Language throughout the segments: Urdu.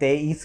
23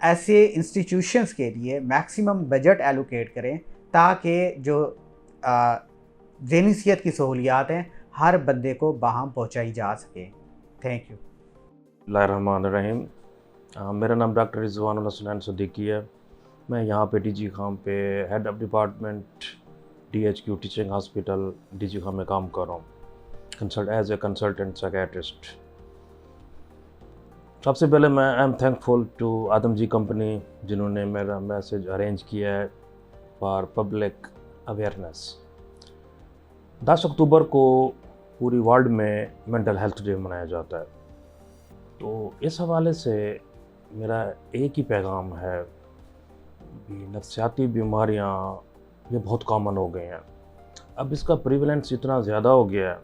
ایسے انسٹیٹیوشنس کے لیے میکسیمم بجٹ ایلوکیٹ کریں تاکہ جو ذہنی صحت کی سہولیات ہیں ہر بندے کو باہم پہنچائی جا سکے. Thank you. بسم اللہ الرحمن الرحیم. میرا نام ڈاکٹر رضوان اللہ سنان صدیقی ہے. میں یہاں پہ ڈی جی خان پہ head of department DHQ teaching hospital D G Khan میں کام کر رہا ہوں ایز اے کنسلٹنٹ سائکیٹرسٹ. سب سے پہلے میں I am thankful to Adamjee company جنہوں نے میرا میسج ارینج کیا ہے فار پبلک اویئرنیس. 10 اکتوبر کو پوری ورلڈ میں مینٹل ہیلتھ ڈے منایا جاتا ہے. تو اس حوالے سے میرا ایک ہی پیغام ہے کہ نفسیاتی بیماریاں یہ بہت کامن ہو گئی ہیں. اب اس کا پریولنس اتنا زیادہ ہو گیا ہے.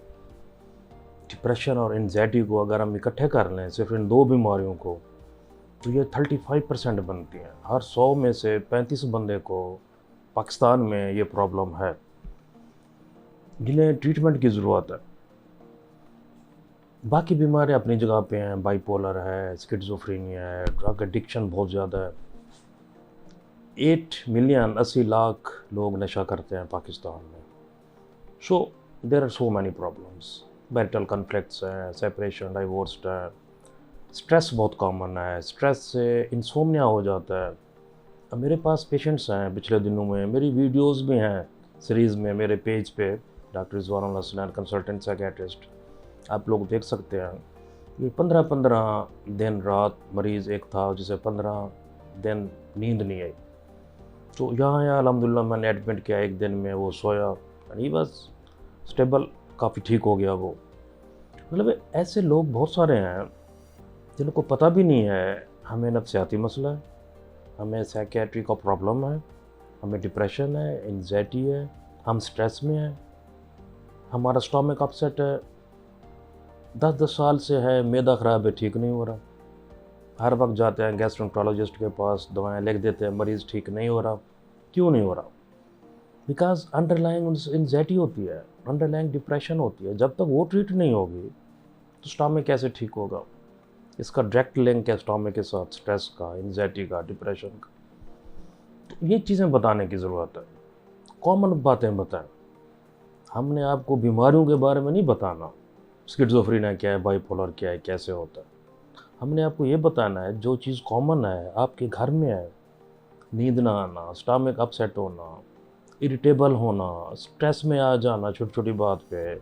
ڈپریشن اور انزائٹی کو اگر ہم اکٹھے کر لیں صرف ان 2 بیماریوں کو تو یہ 35% بنتی ہیں. ہر 100 میں سے 35 بندے کو پاکستان میں یہ پرابلم ہے جنہیں ٹریٹمنٹ کی ضرورت ہے. باقی بیماریاں اپنی جگہ پہ ہیں. بائی پولر ہے, اسکیزوفرینیا ہے, ڈرگ ایڈکشن بہت زیادہ ہے. 8 ملین 80 لاکھ لوگ نشہ کرتے ہیں پاکستان میں. So there are so many problems. Marital conflicts ہیں, سیپریشن, ڈائیورسڈ ہے. اسٹریس بہت کامن ہے. اسٹریس سے انسومنیا ہو جاتا ہے. اب میرے پاس پیشنٹس ہیں پچھلے دنوں میں, میری ویڈیوز بھی ہیں سیریز میں میرے پیج پہ ڈاکٹر رضوان اللہ سنان کنسلٹنٹ سائکیٹرسٹ. آپ لوگ دیکھ سکتے ہیں. یہ 15 دن رات مریض ایک تھا جسے 15 دن نیند نہیں آئی. تو یہاں الحمدللہ میں نے ایڈمٹ کیا. ایک دن میں وہ سویا ہی بس اسٹیبل, کافی ٹھیک ہو گیا وہ. مطلب ایسے لوگ بہت سارے ہیں جن کو پتہ بھی نہیں ہے ہمیں نفسیاتی مسئلہ ہے, ہمیں سائیکیٹری کا پرابلم ہے, ہمیں ڈپریشن ہے, انزائٹی ہے, ہم سٹریس میں ہیں, ہمارا اسٹامک اپسیٹ ہے, 10 سال سے ہے, معدہ خراب ہے, ٹھیک نہیں ہو رہا. ہر وقت جاتے ہیں گیسٹرونٹرولوجسٹ کے پاس, دوائیں لکھ دیتے ہیں, مریض ٹھیک نہیں ہو رہا. کیوں نہیں ہو رہا؟ بیکاز انڈر لائنگ انزائٹی ہوتی ہے, انڈر لائنگ ڈپریشن ہوتی ہے. جب تک وہ ٹریٹ نہیں ہوگی تو اسٹامک کیسے ٹھیک ہوگا؟ اس کا ڈائریکٹ لنک ہے اسٹامک کے ساتھ, سٹریس کا, انزائٹی کا, ڈپریشن کا. تو یہ چیزیں بتانے کی ضرورت ہے. کامن باتیں بتائیں. ہم نے آپ کو بیماریوں کے بارے میں نہیں بتانا اسکیزوفرینیا کیا ہے, بائی پولر کیا ہے, کیسے ہوتا ہے. ہم نے آپ کو یہ بتانا ہے جو چیز کامن ہے آپ کے گھر میں ہے. نیند نہ آنا, اسٹامک اپسیٹ ہونا, اریٹیبل ہونا, سٹریس میں آ جانا چھوٹی چھوٹی بات پہ,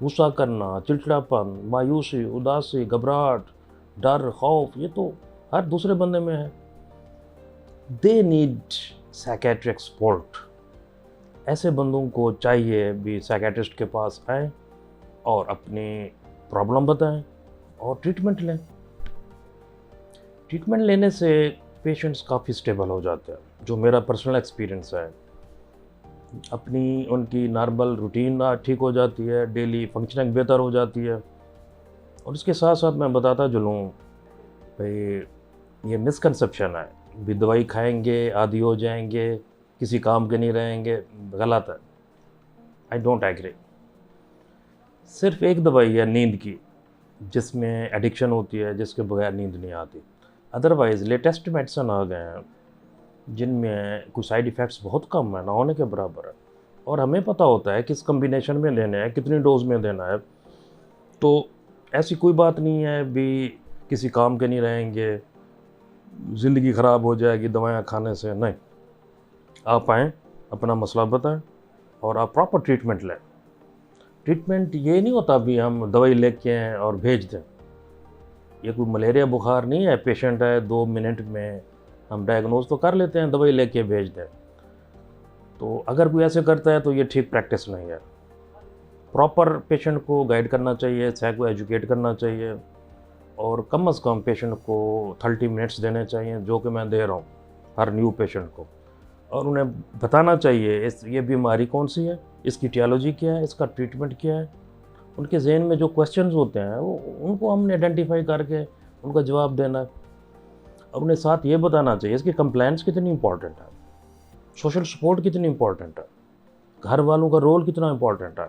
غصہ کرنا, چڑچڑاپن, مایوسی, اداسی, گھبراہٹ, ڈر, خوف, یہ تو ہر دوسرے بندے میں ہے. They need psychiatric support. ایسے بندوں کو چاہیے بھی سائیکیٹرسٹ کے پاس آئیں اور اپنی پرابلم بتائیں اور ٹریٹمنٹ لیں. ٹریٹمنٹ لینے سے پیشنٹس کافی سٹیبل ہو جاتے ہیں, جو میرا پرسنل ایکسپیرینس ہے. اپنی ان کی نارمل روٹین ٹھیک ہو جاتی ہے, ڈیلی فنکشننگ بہتر ہو جاتی ہے. اور اس کے ساتھ ساتھ میں بتاتا چلوں بھئی یہ مسکنسیپشن ہے بھی دوائی کھائیں گے عادی ہو جائیں گے, کسی کام کے نہیں رہیں گے, غلط ہے. I don't agree. صرف ایک دوائی ہے نیند کی جس میں ایڈکشن ہوتی ہے, جس کے بغیر نیند نہیں آتی. ادروائز لیٹسٹ میڈیسن آ گئے ہیں جن میں کوئی سائیڈ ایفیکٹس بہت کم ہے, نہ ہونے کے برابر ہے. اور ہمیں پتہ ہوتا ہے کس کمبینیشن میں لینا ہے, کتنی ڈوز میں دینا ہے. تو ایسی کوئی بات نہیں ہے بھی کسی کام کے نہیں رہیں گے, زندگی خراب ہو جائے گی دوائیاں کھانے سے. نہیں, آپ آئیں, اپنا مسئلہ بتائیں اور آپ پراپر ٹریٹمنٹ لیں. ٹریٹمنٹ یہ نہیں ہوتا بھی ہم دوائی لے کے آئیں اور بھیج دیں. یہ کوئی ملیریا بخار نہیں ہے, پیشنٹ ہے 2 منٹ میں ہم ڈائگنوز تو کر لیتے ہیں, دوائی لے کے بھیج دیں. تو اگر کوئی ایسے کرتا ہے تو یہ ٹھیک پریکٹس نہیں ہے. پراپر پیشنٹ کو گائیڈ کرنا چاہیے, سائیکو ایجوکیٹ کرنا چاہیے, اور کم از کم پیشنٹ کو 30 منٹس دینے چاہیے, جو کہ میں دے رہا ہوں ہر نیو پیشنٹ کو. اور انہیں بتانا چاہیے یہ بیماری کون سی ہے, اس کی ایٹیالوجی کیا ہے, اس کا ٹریٹمنٹ کیا ہے. ان کے ذہن میں جو کویسچنز ہوتے ہیں وہ ان کو ہم نے آئیڈینٹیفائی کر کے ان کا جواب دینا ہے. اور انہیں ساتھ یہ بتانا چاہیے اس کی کمپلائنس کتنی امپورٹنٹ ہے, سوشل سپورٹ کتنی امپورٹنٹ ہے, گھر والوں کا رول کتنا امپورٹنٹ ہے.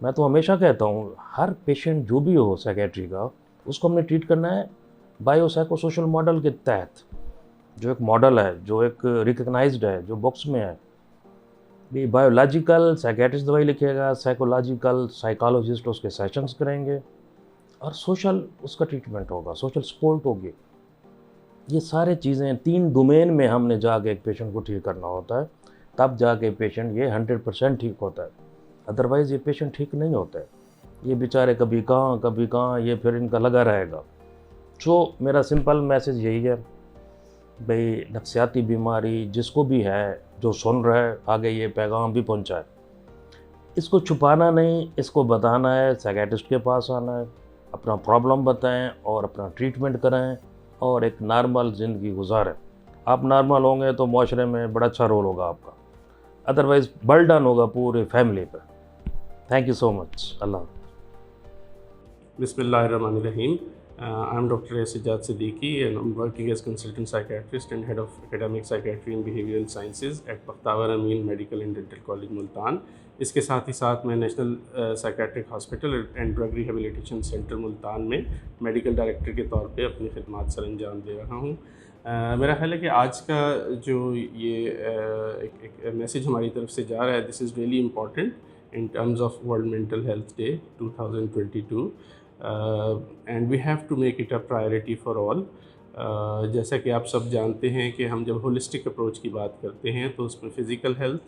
میں تو ہمیشہ کہتا ہوں ہر پیشنٹ جو بھی ہو سائیکیٹری کا, اس کو ہم نے ٹریٹ کرنا ہے بایو سائیکو سوشل ماڈل کے تحت. جو ایک ماڈل ہے, جو ایک ریکگنائزڈ ہے, جو بکس میں ہے. بھی بایولوجیکل سائیکیٹرسٹ دوائی لکھے گا, سائیکولوجیکل سائیکالوجسٹ اس کے سیشنز کریں گے, اور سوشل اس کا ٹریٹمنٹ ہوگا, سوشل سپورٹ ہوگی. یہ سارے چیزیں 3 ڈومین میں ہم نے جا کے ایک پیشنٹ کو ٹھیک کرنا ہوتا ہے, تب جا کے پیشنٹ یہ 100% ٹھیک ہوتا ہے. ادروائز یہ پیشنٹ ٹھیک نہیں ہوتا ہے, یہ بیچارے کبھی کہاں یہ پھر ان کا لگا رہے گا. سو میرا سمپل میسیج یہی ہے بھئی, نفسیاتی بیماری جس کو بھی ہے, جو سن رہا ہے, آگے یہ پیغام بھی پہنچائے. اس کو چھپانا نہیں, اس کو بتانا ہے, سائیکیٹرسٹ کے پاس آنا ہے, اپنا پرابلم بتائیں اور اپنا ٹریٹمنٹ کرائیں اور ایک نارمل زندگی گزاریں. آپ نارمل ہوں گے تو معاشرے میں بڑا اچھا رول ہوگا آپ کا, ادروائز برڈن ہوگا پورے فیملی پہ. تھینک یو سو مچ. اللہ حافظ. بسم اللہ الرحمن الرحیم. I'm Dr. Sajjad Siddiqui and I'm working as consultant psychiatrist and head of academic psychiatry and behavioral sciences at Bakhtawar Ameen Medical and Dental College Multan. اس کے ساتھ ہی ساتھ میں national psychiatric hospital and drug rehabilitation centre Multan میں میڈیکل ڈائریکٹر کے طور پہ اپنی خدمات سر انجام دے رہا ہوں. میرا خیال ہے کہ آج کا جو یہ ایک میسیج ہماری طرف سے جا رہا ہے, this is really important in terms of World Mental Health Day 2022. And we have to make it a priority for all. جیسا کہ آپ سب جانتے ہیں کہ ہم جب ہولسٹک اپروچ کی بات کرتے ہیں تو اس میں physical health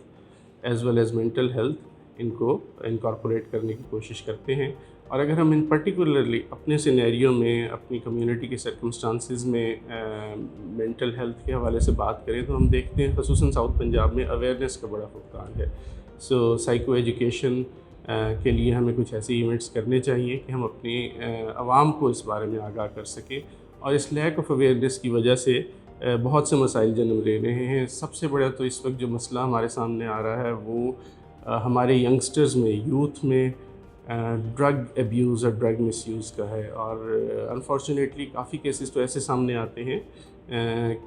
as well as mental health ان کو انکارپوریٹ کرنے کی کوشش کرتے ہیں. اور اگر ہم ان پرٹیکولرلی اپنے سینیریو میں, اپنی کمیونٹی کے سرکمسٹانسز میں مینٹل ہیلتھ کے حوالے سے بات کریں تو ہم دیکھتے ہیں خصوصاً ساؤتھ پنجاب میں اویئرنیس کا بڑا فقدان ہے. سو سائیکو ایجوکیشن کے لیے ہمیں کچھ ایسے ایونٹس کرنے چاہیے کہ ہم اپنی عوام کو اس بارے میں آگاہ کر سکیں. اور اس لیک آف اویئرنیس کی وجہ سے بہت سے مسائل جنم لے رہے ہیں. سب سے بڑا تو اس وقت جو مسئلہ ہمارے سامنے آ رہا ہے وہ ہمارے ینگسٹرز میں, یوتھ میں ڈرگ ایبیوز اور ڈرگ مس یوز کا ہے. اور انفارچونیٹلی کافی کیسز تو ایسے سامنے آتے ہیں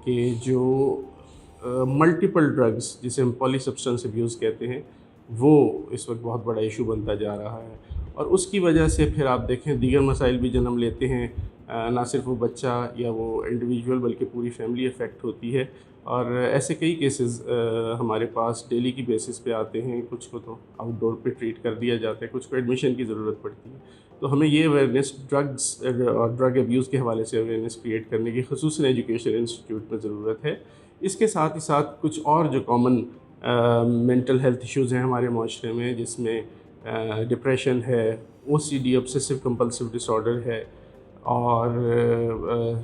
کہ جو ملٹیپل ڈرگز, جسے ہم پالی سبسٹنس ایبیوز کہتے ہیں, وہ اس وقت بہت بڑا ایشو بنتا جا رہا ہے. اور اس کی وجہ سے پھر آپ دیکھیں دیگر مسائل بھی جنم لیتے ہیں. نہ صرف وہ بچہ یا وہ انڈیویجول بلکہ پوری فیملی افیکٹ ہوتی ہے. اور ایسے کئی کیسز ہمارے پاس ڈیلی کی بیسس پہ آتے ہیں. کچھ کو تو آؤٹ ڈور پہ ٹریٹ کر دیا جاتا ہے, کچھ کو ایڈمیشن کی ضرورت پڑتی ہے. تو ہمیں یہ اویئرنیس ڈرگز اور ڈرگ ایبیوز کے حوالے سے اویئرنیس کریٹ کرنے کی خصوصاً ایجوکیشن انسٹیٹیوٹ میں ضرورت ہے. اس کے ساتھ ہی ساتھ کچھ اور جو کامن مینٹل ہیلتھ ایشوز ہیں ہمارے معاشرے میں, جس میں ڈپریشن ہے, او سی ڈی آبسیسو کمپلسو ڈس آرڈر ہے, اور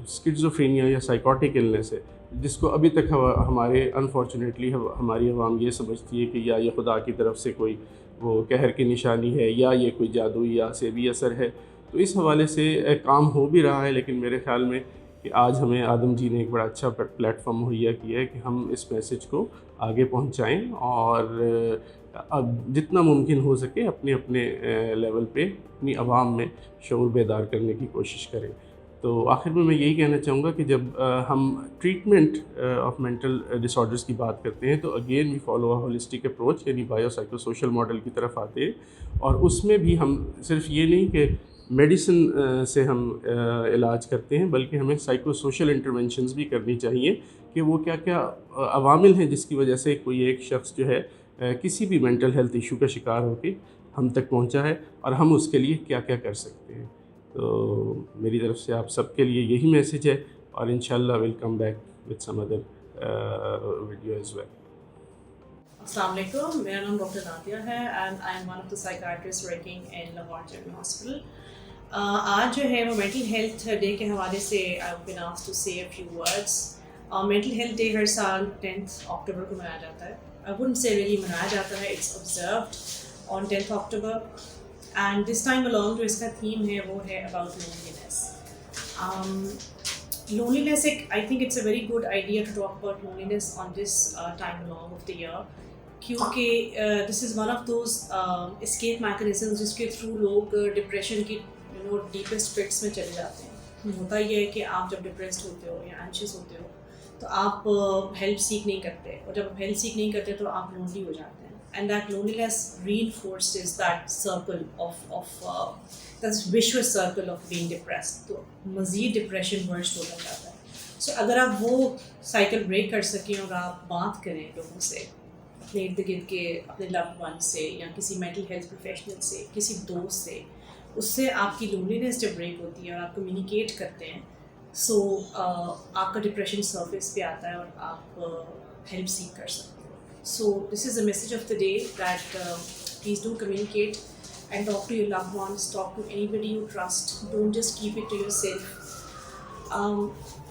اسکیزوفرینیا یا سائیکوٹک النس ہے, جس کو ابھی تک ہمارے انفارچونیٹلی ہماری عوام یہ سمجھتی ہے کہ یا یہ خدا کی طرف سے کوئی وہ قہر کی نشانی ہے یا یہ کوئی جادوئی یا سیبی اثر ہے. تو اس حوالے سے کام ہو بھی رہا ہے, لیکن میرے خیال میں کہ آج ہمیں آدم جی نے ایک بڑا اچھا پلیٹ فارم مہیا کیا ہے کہ ہم اس میسیج کو آگے پہنچائیں اور اب جتنا ممکن ہو سکے اپنے اپنے لیول پہ اپنی عوام میں شعور بیدار کرنے کی کوشش کریں. تو آخر میں یہی کہنا چاہوں گا کہ جب ہم treatment of mental disorders کی بات کرتے ہیں تو again we follow a holistic approach, یعنی بایو سائیکو سوشل ماڈل کی طرف آتے ہیں. اور اس میں بھی ہم صرف یہ نہیں کہ میڈیسن سے ہم علاج کرتے ہیں, بلکہ ہمیں سائیکو سوشل انٹرونشنز بھی کرنی چاہیے کہ وہ کیا کیا عوامل ہیں جس کی وجہ سے کوئی ایک شخص جو ہے کسی بھی مینٹل ہیلتھ ایشو کا شکار ہو کے ہم تک پہنچا ہے, اور ہم اس کے لیے کیا کیا کر سکتے ہیں. تو میری طرف سے آپ سب کے لیے یہی میسیج ہے, اور انشاءاللہ will come back with some other video as well. السلام علیکم, میرا نام ڈاکٹر نادیہ ہے and I am one of the psychiatrist working in Lahore general hospital. آج جو ہے وہ مینٹل ہیلتھ ڈے کے حوالے سے I have been asked to say a few words. Mental health day ہر سال 10 اکتوبر کو منایا جاتا ہے. I wouldn't say really منایا جاتا ہے, it's observed on 10th October. And this time along جو اس کا تھیم ہے وہ ہے about loneliness. Loneliness, I think it's a very good idea to talk about loneliness on this time along of the year. کیونکہ this is one of those escape mechanisms جس کے through لوگ ڈپریشن کی ڈیپسٹ پٹس میں چلے جاتے ہیں. ہوتا یہ ہے کہ آپ جب ڈپریسڈ ہوتے ہو یا اینشیس ہوتے ہو تو آپ ہیلپ سیک نہیں کرتے, اور جب آپ ہیلپ سیک نہیں کرتے تو آپ لونلی ہو جاتے ہیں. And that loneliness reinforces that circle of that vicious circle of being depressed. تو مزید ڈپریشن ورسٹ ہوتا جاتا ہے. سو اگر آپ وہ سائیکل بریک کر سکیں اور آپ بات کریں لوگوں سے, اپنے ارد گرد کے اپنے لوڈ ون سے یا کسی مینٹل ہیلتھ پروفیشنل سے, کسی دوست سے, اس سے آپ کی لونلینس جب بریک ہوتی ہے اور آپ کمیونیکیٹ کرتے ہیں, سو آپ کا ڈپریشن سرفیس پہ آتا ہے اور آپ ہیلپ سیک کر سکتے ہو. So this is the message of the day that please do communicate and talk to your loved ones, talk to anybody you trust, don't just keep it to yourself.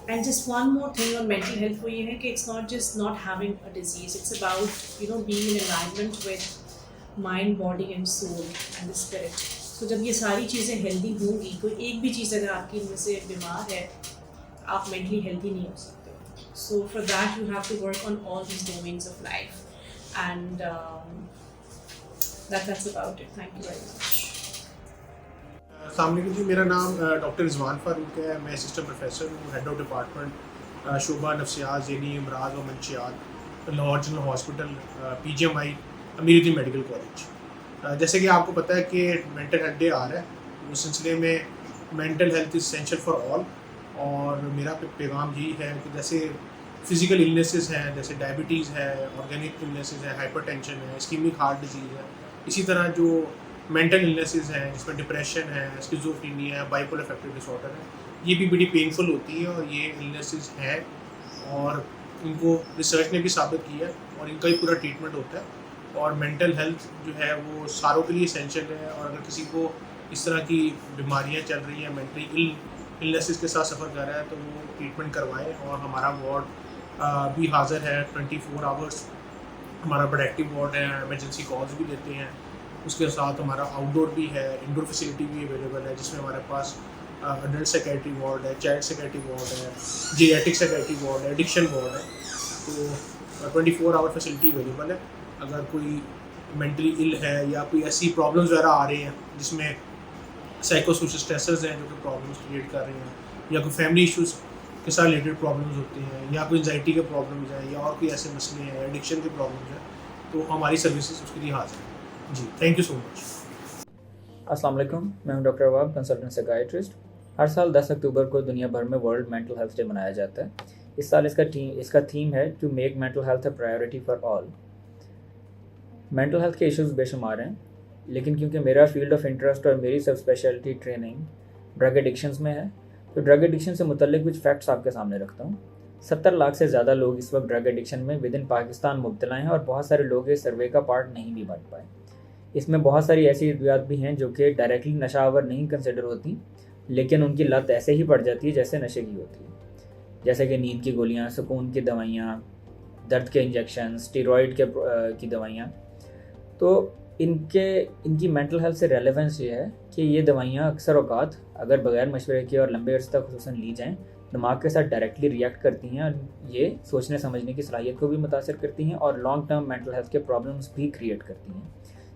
And just one more thing on mental health, وہ یہ ہے کہ it's not just not having a disease, it's about being in alignment with mind, body and soul and spirit. تو جب یہ ساری چیزیں ہیلدی ہوں گی, کوئی ایک بھی چیز اگر آپ کی ان میں سے بیمار ہے, آپ مینٹلی ہیلدی نہیں ہو سکتے. So for that you have to work on all these domains of life, and that's about it. Thank you very much. السلام علیکم جی, میرا نام ڈاکٹر رضوان فاروق ہے. میں اسسٹنٹ پروفیسر ہوں, ہیڈ آف ڈپارٹمنٹ شعبہ نفسیات, ذہنی امراض و منشیات, لاہور جنرل ہاسپٹل, PGMI, امیر الدین میڈیکل کالج. جیسے کہ آپ کو پتہ ہے کہ مینٹل ہیلتھ ڈے آ رہا ہے, اس سلسلے میں mental health is essential for all. اور میرا پیغام یہی ہے کہ جیسے فزیکل النیسز ہیں, جیسے ڈائبٹیز ہے, آرگینک النیسز ہے, ہائپر ٹینشن ہے, اسکیمک ہارٹ ڈیزیز ہے, اسی طرح جو مینٹل النیسز ہیں جس میں ڈپریشن ہے, اسکیزوفرینیا ہے, بائیپولر افیکٹو ڈس آرڈر ہے, یہ بھی بڑی پینفل ہوتی ہے. اور یہ النیسز ہیں اور ان کو ریسرچ نے بھی ثابت کیا ہے اور ان کا ہی پورا ٹریٹمنٹ ہوتا ہے. اور مینٹل ہیلتھ جو ہے وہ ساروں کے لیے اسینشیل ہے. اور اگر کسی کو اس طرح کی بیماریاں چل رہی ہیں, مینٹلی النیسز کے ساتھ سفر کر رہا ہے, تو وہ ٹریٹمنٹ کروائے. اور ہمارا وارڈ بھی حاضر ہے 24 آورس. ہمارا بڑا ایکٹیو وارڈ ہے, ایمرجنسی کالز بھی لیتے ہیں. اس کے ساتھ ہمارا آؤٹ ڈور بھی ہے, انڈور فیسلٹی بھی اویلیبل ہے, جس میں ہمارے پاس اڈلٹ سیکریٹری وارڈ ہے, چائلڈ سیکریٹری وارڈ ہے, جیریاٹرک سیکریٹری وارڈ ہے, ایڈکشن وارڈ ہے. تو 24 آور فیسلٹی اویلیبل ہے. اگر کوئی مینٹلی ال ہے یا کوئی ایسی پرابلمز وغیرہ آ رہے ہیں جس میں سائیکو سوشل اسٹریسرز ہیں جو کہ پرابلمس کریٹ کر رہے ہیں, یا کوئی فیملی ایشوز کے ساتھ ریلیٹڈ پرابلمز ہوتے ہیں, یا کوئی انزائٹی کے پرابلمز ہیں, یا اور کوئی ایسے مسئلے ہیں, ایڈکشن کے پرابلمز ہیں, تو ہماری سروسز اس کے لیے حاضر ہیں. جی تھینک یو سو مچ. السلام علیکم, میں ہوں ڈاکٹر عواب, کنسلٹنٹ سائیکائٹرسٹ. ہر سال 10 اکتوبر کو دنیا بھر میں ورلڈ مینٹل ہیلتھ ڈے منایا جاتا ہے. اس سال اس کا تھیم ہے to make mental health a priority for all. Mental health کے ایشوز بے شمار ہیں, لیکن کیونکہ میرا فیلڈ آف انٹرسٹ اور میری سب اسپیشلٹی ٹریننگ ڈرگ ایڈکشنز میں ہے, تو ڈرگ ایڈکشن سے متعلق کچھ فیکٹس آپ کے سامنے رکھتا ہوں. 70 لاکھ سے زیادہ لوگ اس وقت ڈرگ ایڈکشن میں ود ان پاکستان مبتلا ہیں, اور بہت سارے لوگ اس سروے کا پارٹ نہیں بھی بن پائے. اس میں بہت ساری ایسی ادویات بھی ہیں جو کہ ڈائریکٹلی نشہ آور نہیں کنسیڈر ہوتی, لیکن ان کی لت ایسے ہی پڑ جاتی ہے جیسے نشے کی ہوتی ہے, جیسے کہ نیند کی گولیاں, سکون کی دوائیاں, درد کے انجیکشن, اسٹیرائڈ کی دوائیاں. تو ان کی مینٹل ہیلتھ سے ریلیونس یہ ہے کہ یہ دوائیاں اکثر اوقات اگر بغیر مشورے کے اور لمبے عرصے تک خصوصاً لی جائیں, دماغ کے ساتھ ڈائریکٹلی ریئیکٹ کرتی ہیں, اور یہ سوچنے سمجھنے کی صلاحیت کو بھی متاثر کرتی ہیں, اور لانگ ٹرم مینٹل ہیلتھ کے پرابلمس بھی کریٹ کرتی ہیں,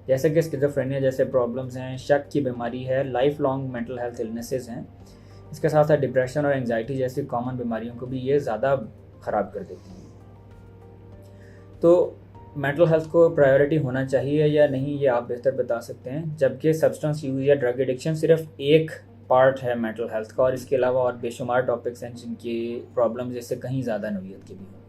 جیسے کہ اسکیزوفرینیا جیسے پرابلمس ہیں, شک کی بیماری ہے, life long mental health illnesses ہیں. اس کے ساتھ ساتھ ڈپریشن اور انگزائٹی جیسی کامن بیماریوں کو بھی یہ زیادہ خراب کر دیتی ہیں. تو مینٹل ہیلتھ کو پرائیورٹی ہونا چاہیے یا نہیں, یہ آپ بہتر بتا سکتے ہیں, جبکہ سبسٹنس یوز یا ڈرگ ایڈکشن صرف ایک پارٹ ہے مینٹل ہیلتھ کا, اور اس کے علاوہ اور بے شمار ٹاپکس ہیں جن کی پرابلمز اس سے کہیں زیادہ نوعیت کی بھی ہیں.